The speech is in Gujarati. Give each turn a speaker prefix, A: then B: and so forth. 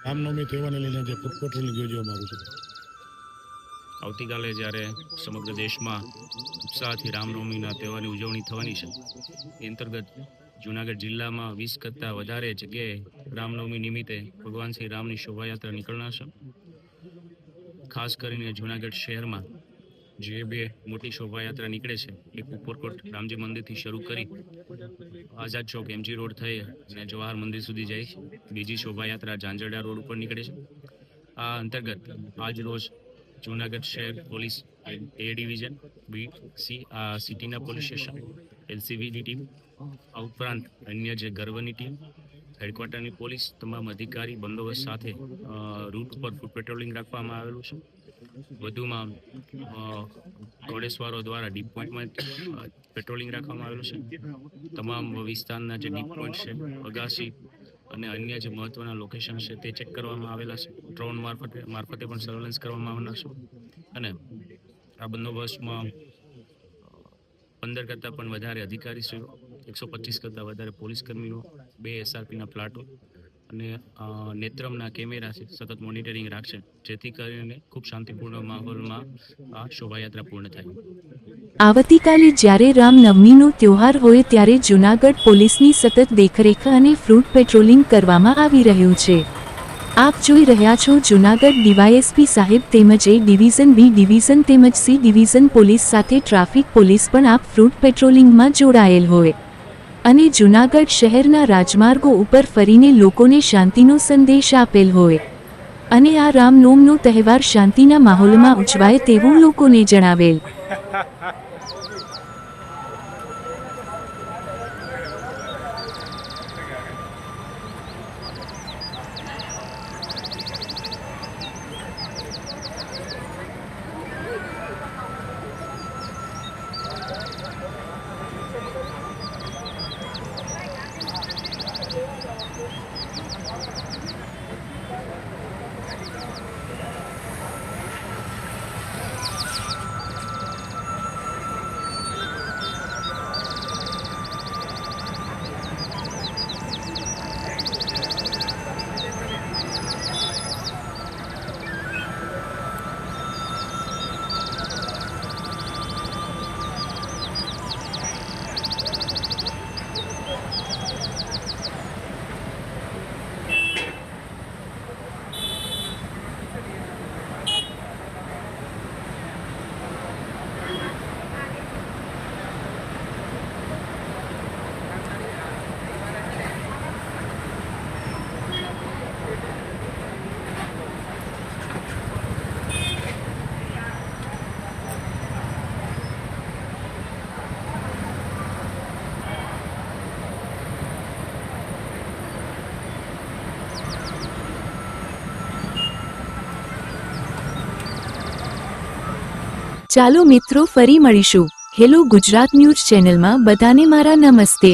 A: રામનવમી તહેવારને લઈને જે ફૂડ પેટ્રોલિંગ યોજવામાં આવ્યું છે.
B: આવતીકાલે જ્યારે સમગ્ર દેશમાં ઉત્સાહથી રામનવમીના તહેવારની ઉજવણી થવાની છે, એ અંતર્ગત જૂનાગઢ જિલ્લામાં 20 કરતાં વધારે જગ્યાએ રામનવમી નિમિત્તે ભગવાન શ્રી રામની શોભાયાત્રા નીકળનાર છે. ખાસ કરીને જૂનાગઢ શહેરમાં જે બે મોટી શોભાયાત્રા નીકળે છે, એક ઉપરકોટ રામજી મંદિરથી શરૂ કરી આઝાદ ચોક એમજી રોડ થઈ અને જવાહર મંદિર સુધી જાય છે. બીજી શોભાયાત્રા ઝાંઝરડા રોડ ઉપર નીકળે છે. આ અંતર્ગત આજ રોજ જૂનાગઢ શહેર પોલીસ એ ડિવિઝન, BC સિટીના પોલીસ સ્ટેશન, LCVની ટીમ, આ ઉપરાંત અન્ય જે ગર્વની ટીમ, હેડક્વાર્ટરની પોલીસ, તમામ અધિકારી બંદોબસ્ત સાથે રૂટ ઉપર ફૂડ પેટ્રોલિંગ રાખવામાં આવેલું છે. વધુમાં ઘોડેસવારો દ્વારા ડીપ પોઈન્ટમાં પેટ્રોલિંગ રાખવામાં આવેલું છે. તમામ વિસ્તારના જે ડીપ પોઈન્ટ છે, અગાસી અને અન્ય જે મહત્વના લોકેશન છે તે ચેક કરવામાં આવેલા છે. ડ્રોન મારફતે પણ સર્વેલન્સ કરવામાં આવનાર છે. અને આ બંદોબસ્તમાં 15 કરતાં પણ વધારે અધિકારીશ્રીઓ, 125 કરતાં વધારે પોલીસ કર્મીઓ, 2 SRPના પ્લાટો અને નેત્રમના કેમેરા છે સતત મોનિટરિંગ રાખશે, જેથી કરીને ખૂબ શાંતિપૂર્ણ માહોલમાં આ શોભાયાત્રા પૂર્ણ થાય.
C: આવતીકાલે જ્યારે રામનવમીનો તહેવાર હોય ત્યારે જૂનાગઢ પોલીસની સતત દેખરેખ અને ફ્રૂટ પેટ્રોલિંગ કરવામાં આવી રહ્યું છે. આપ જોઈ રહ્યા છો જૂનાગઢ ડીવાયએસપી સાહેબ તેમજ A ડિવિઝન, B ડિવિઝન તેમજ C ડિવિઝન પોલીસ સાથે ટ્રાફિક પોલીસ પણ આપ ફ્રૂટ પેટ્રોલિંગમાં જોડાયેલ હોય અને જૂનાગઢ શહેરના રાજમાર્ગો ઉપર ફરીને લોકોને શાંતિનો સંદેશ આપેલ હોય અને આ રામનવમીનો તહેવાર શાંતિના માહોલમાં ઉજવાય તેવું લોકોને જણાવેલ. ચાલો મિત્રો, ફરી મળીશું. હેલો ગુજરાત ન્યૂઝ ચેનલમાં બધાને મારા નમસ્તે.